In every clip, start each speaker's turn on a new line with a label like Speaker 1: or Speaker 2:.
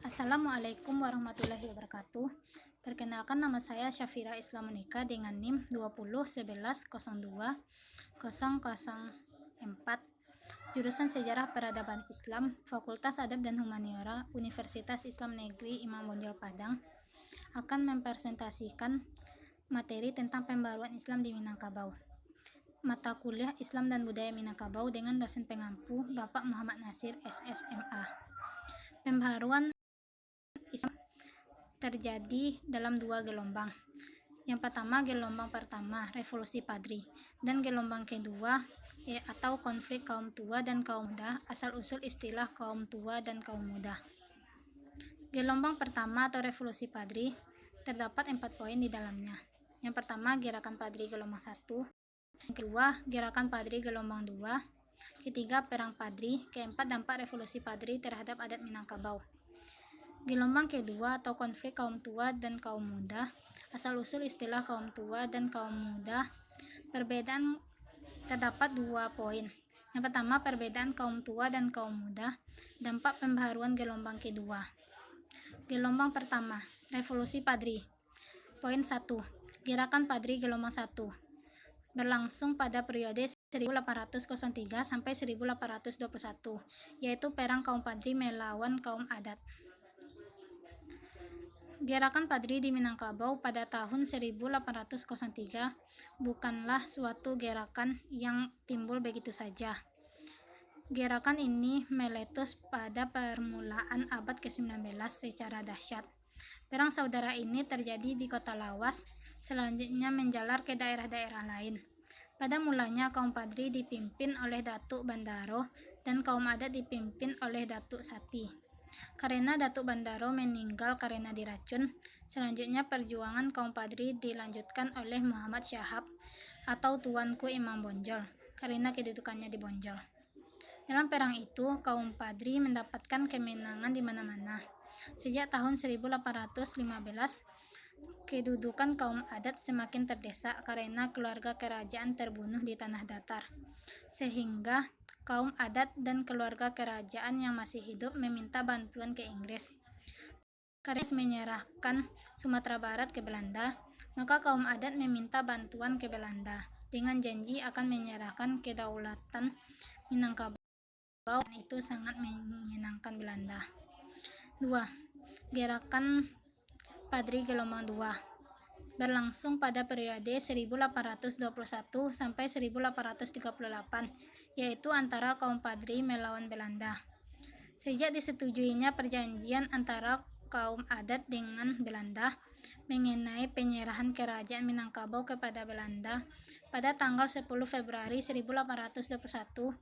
Speaker 1: Assalamualaikum warahmatullahi wabarakatuh. Perkenalkan, nama saya Syafira Islam Monika dengan NIM 2011020004, jurusan Sejarah Peradaban Islam, Fakultas Adab dan Humaniora, Universitas Islam Negeri Imam Bonjol Padang, akan mempresentasikan materi tentang pembaruan Islam di Minangkabau. Mata kuliah Islam dan Budaya Minangkabau dengan dosen pengampu Bapak Muhammad Nasir SSMA. Pembaruan Islam terjadi dalam dua gelombang. Yang pertama, gelombang pertama, revolusi Padri, dan gelombang kedua atau konflik kaum tua dan kaum muda, asal-usul istilah kaum tua dan kaum muda. Gelombang pertama atau revolusi Padri terdapat 4 poin di dalamnya. Yang pertama, gerakan Padri gelombang 1, yang kedua, gerakan Padri gelombang 2, ketiga, perang Padri, keempat, dampak revolusi Padri terhadap adat Minangkabau. Gelombang kedua atau konflik kaum tua dan kaum muda, asal-usul istilah kaum tua dan kaum muda, perbedaan terdapat 2 poin. Yang pertama, perbedaan kaum tua dan kaum muda, dampak pembaharuan gelombang kedua. Gelombang pertama, revolusi Padri. Poin 1. Gerakan Padri gelombang 1 berlangsung pada periode 1803 sampai 1821, yaitu perang kaum Padri melawan kaum adat. Gerakan Padri di Minangkabau pada tahun 1803 bukanlah suatu gerakan yang timbul begitu saja. Gerakan ini meletus pada permulaan abad ke-19 secara dahsyat. Perang saudara ini terjadi di Kota Lawas, selanjutnya menjalar ke daerah-daerah lain. Pada mulanya kaum Padri dipimpin oleh Datuk Bandaro dan kaum adat dipimpin oleh Datuk Sati. Karena Datuk Bandaro meninggal karena diracun, selanjutnya perjuangan kaum Padri dilanjutkan oleh Muhammad Syahab atau Tuanku Imam Bonjol karena kedudukannya di Bonjol. Dalam perang itu, kaum Padri mendapatkan kemenangan di mana-mana. Sejak tahun 1815, kedudukan kaum adat semakin terdesak karena keluarga kerajaan terbunuh di tanah datar, sehingga kaum adat dan keluarga kerajaan yang masih hidup meminta bantuan ke Inggris. Karena menyerahkan Sumatera Barat ke Belanda, maka kaum adat meminta bantuan ke Belanda dengan janji akan menyerahkan kedaulatan Minangkabau, dan itu sangat menyenangkan Belanda. 2. Gerakan Padri gelombang 2 berlangsung pada periode 1821 sampai 1838, yaitu antara kaum Padri melawan Belanda. Sejak disetujuinya perjanjian antara kaum adat dengan Belanda mengenai penyerahan kerajaan Minangkabau kepada Belanda pada tanggal 10 Februari 1821,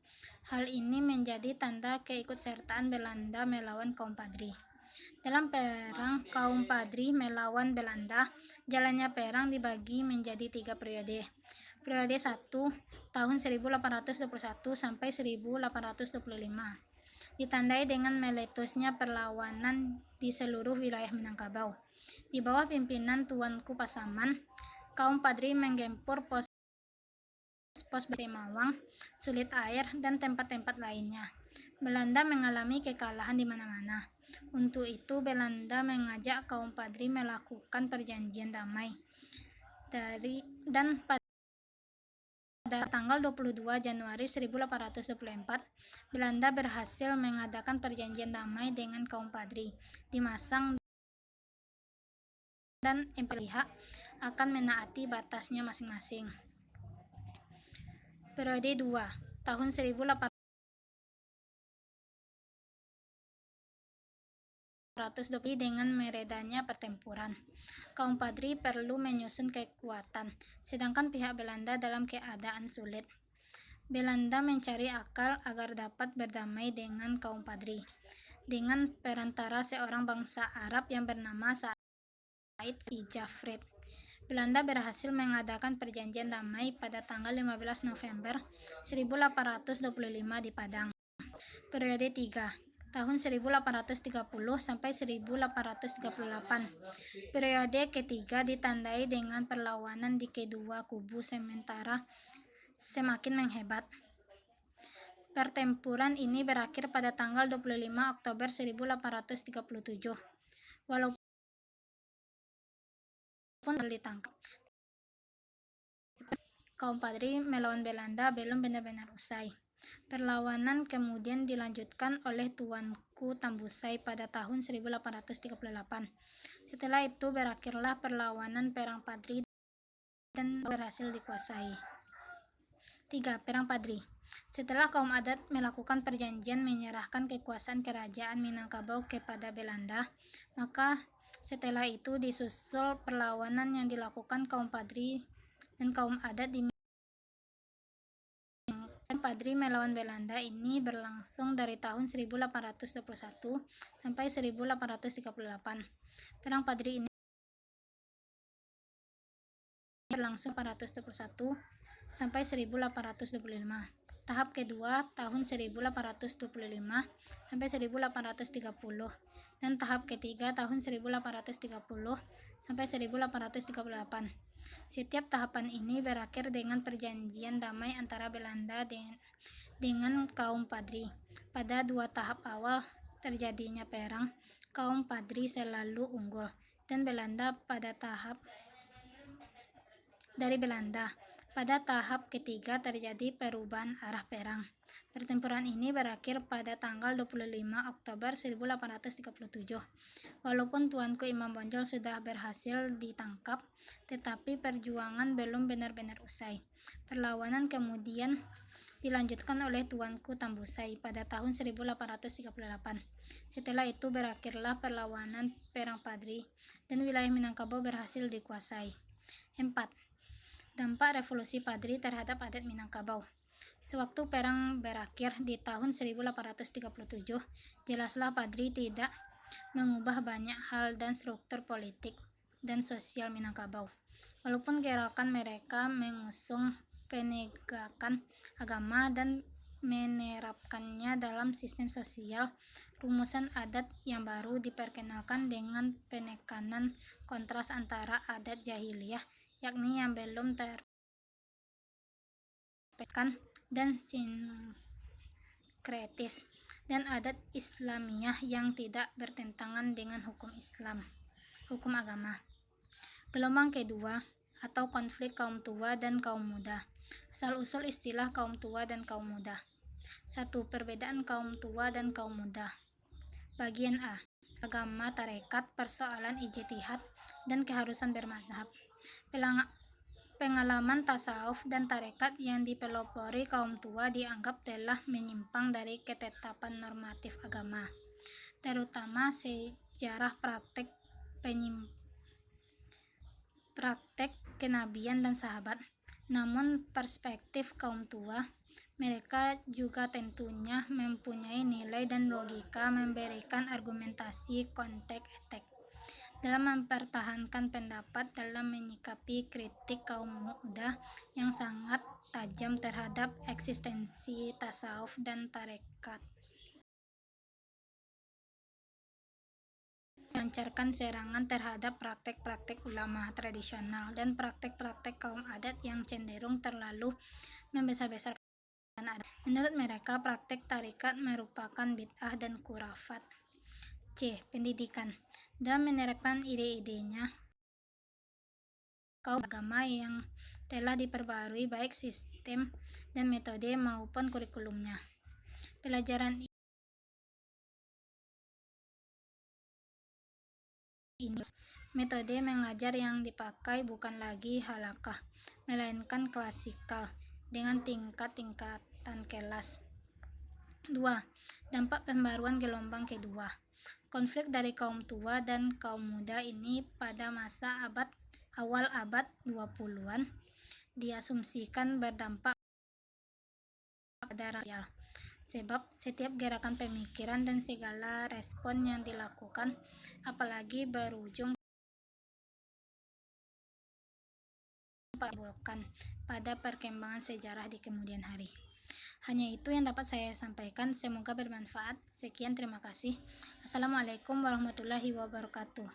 Speaker 1: hal ini menjadi tanda keikutsertaan Belanda melawan kaum Padri. Dalam perang kaum Padri melawan Belanda, jalannya perang dibagi menjadi 3 periode. Periode 1 tahun 1821 sampai 1825 ditandai dengan meletusnya perlawanan di seluruh wilayah Minangkabau. Di bawah pimpinan Tuanku Pasaman, kaum Padri menggempur pos Mawang, Sulit Air, dan tempat-tempat lainnya. Belanda mengalami kekalahan di mana-mana. Untuk itu, Belanda mengajak kaum Padri melakukan perjanjian damai. Dan pada tanggal 22 Januari 1824, Belanda berhasil mengadakan perjanjian damai dengan kaum Padri di Masang, dan pihak akan menaati batasnya masing-masing. Periode 2 tahun 1820 dengan meredanya pertempuran. Kaum Padri perlu menyusun kekuatan, sedangkan pihak Belanda dalam keadaan sulit. Belanda mencari akal agar dapat berdamai dengan kaum Padri dengan perantara seorang bangsa Arab yang bernama Said Jafret. Belanda berhasil mengadakan perjanjian damai pada tanggal 15 November 1825 di Padang. Periode 3 tahun 1830 sampai 1838. Periode ketiga ditandai dengan perlawanan di kedua kubu sementara semakin menghebat. Pertempuran ini berakhir pada tanggal 25 Oktober 1837. Walaupun ditangkap, kaum Padri melawan Belanda belum benar-benar usai. Perlawanan kemudian dilanjutkan oleh Tuanku Tambusai pada tahun 1838. Setelah itu berakhirlah perlawanan Perang Padri dan berhasil dikuasai. 3. Perang Padri. Setelah kaum adat melakukan perjanjian menyerahkan kekuasaan kerajaan Minangkabau kepada Belanda, maka setelah itu disusul perlawanan yang dilakukan kaum Padri dan kaum adat di Padri melawan Belanda ini berlangsung dari tahun 1821 sampai 1838. Perang Padri ini berlangsung 1821 sampai 1825. Tahap kedua tahun 1825 sampai 1830 dan tahap ketiga tahun 1830 sampai 1838. Setiap tahapan ini berakhir dengan perjanjian damai antara Belanda dengan kaum Padri. Pada dua tahap awal terjadinya perang, kaum Padri selalu unggul dan Belanda pada tahap Pada tahap ketiga terjadi perubahan arah perang. Pertempuran ini berakhir pada tanggal 25 Oktober 1837. Walaupun Tuanku Imam Bonjol sudah berhasil ditangkap, tetapi perjuangan belum benar-benar usai. Perlawanan kemudian dilanjutkan oleh Tuanku Tambusai pada tahun 1838. Setelah itu berakhirlah perlawanan Perang Padri dan wilayah Minangkabau berhasil dikuasai. 4. Dampak Revolusi Padri terhadap adat Minangkabau. Sewaktu perang berakhir di tahun 1837, jelaslah Padri tidak mengubah banyak hal dan struktur politik dan sosial Minangkabau. Walaupun gerakan mereka mengusung penegakan agama dan menerapkannya dalam sistem sosial, rumusan adat yang baru diperkenalkan dengan penekanan kontras antara adat jahiliyah, yakni yang belum terpekan dan sinkretis, dan adat Islamiyah yang tidak bertentangan dengan hukum agama. Gelombang kedua atau konflik kaum tua dan kaum muda. Asal-usul istilah kaum tua dan kaum muda. 1. Perbedaan kaum tua dan kaum muda. Bagian A. Agama, tarekat, persoalan ijtihad, dan keharusan bermazhab. Pengalaman tasawuf dan tarekat yang dipelopori kaum tua dianggap telah menyimpang dari ketetapan normatif agama, terutama sejarah praktek kenabian dan sahabat. Namun perspektif kaum tua, mereka juga tentunya mempunyai nilai dan logika memberikan argumentasi kontek-etek dalam mempertahankan pendapat dalam menyikapi kritik kaum muda yang sangat tajam terhadap eksistensi tasawuf dan tarekat. Melancarkan serangan terhadap praktek-praktek ulama tradisional dan praktek-praktek kaum adat yang cenderung terlalu membesar-besarkan adat. Menurut mereka, praktek tarekat merupakan bid'ah dan khurafat. C. Pendidikan. Dalam menerapkan ide-idenya kaum agama yang telah diperbarui baik sistem dan metode maupun kurikulumnya. Pelajaran ini, metode mengajar yang dipakai bukan lagi halakah, melainkan klasikal dengan tingkat-tingkatan kelas. 2. Dampak pembaruan gelombang kedua. Konflik dari kaum tua dan kaum muda ini pada masa awal abad 20-an diasumsikan berdampak pada rasial. Sebab setiap gerakan pemikiran dan segala respon yang dilakukan, apalagi berujung pada perkembangan sejarah di kemudian hari. Hanya itu yang dapat saya sampaikan, semoga bermanfaat. Sekian, terima kasih. Assalamualaikum warahmatullahi wabarakatuh.